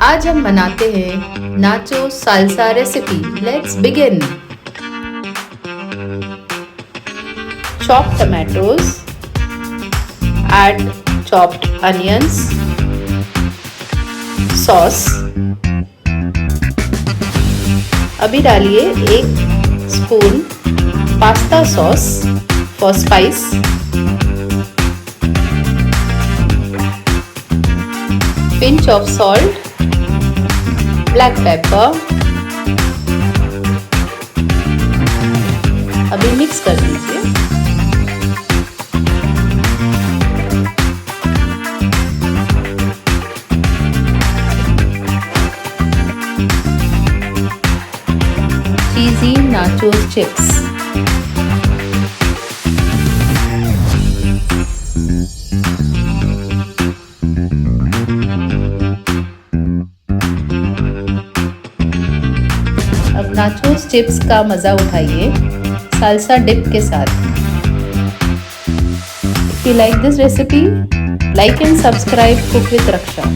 आज हम बनाते हैं nacho salsa recipe. Let's begin. Chop tomatoes, add chopped onions, sauce। अभी डालिए 1 spoon pasta sauce for spice, pinch of salt, black pepper। अभी मिक्स कर दीजिए। Cheesy nachos chips. अब नाचोस चिप्स का मज़ा उठाइए साल्सा डिप के साथ। If you like this recipe, like and subscribe Cook with Raksha।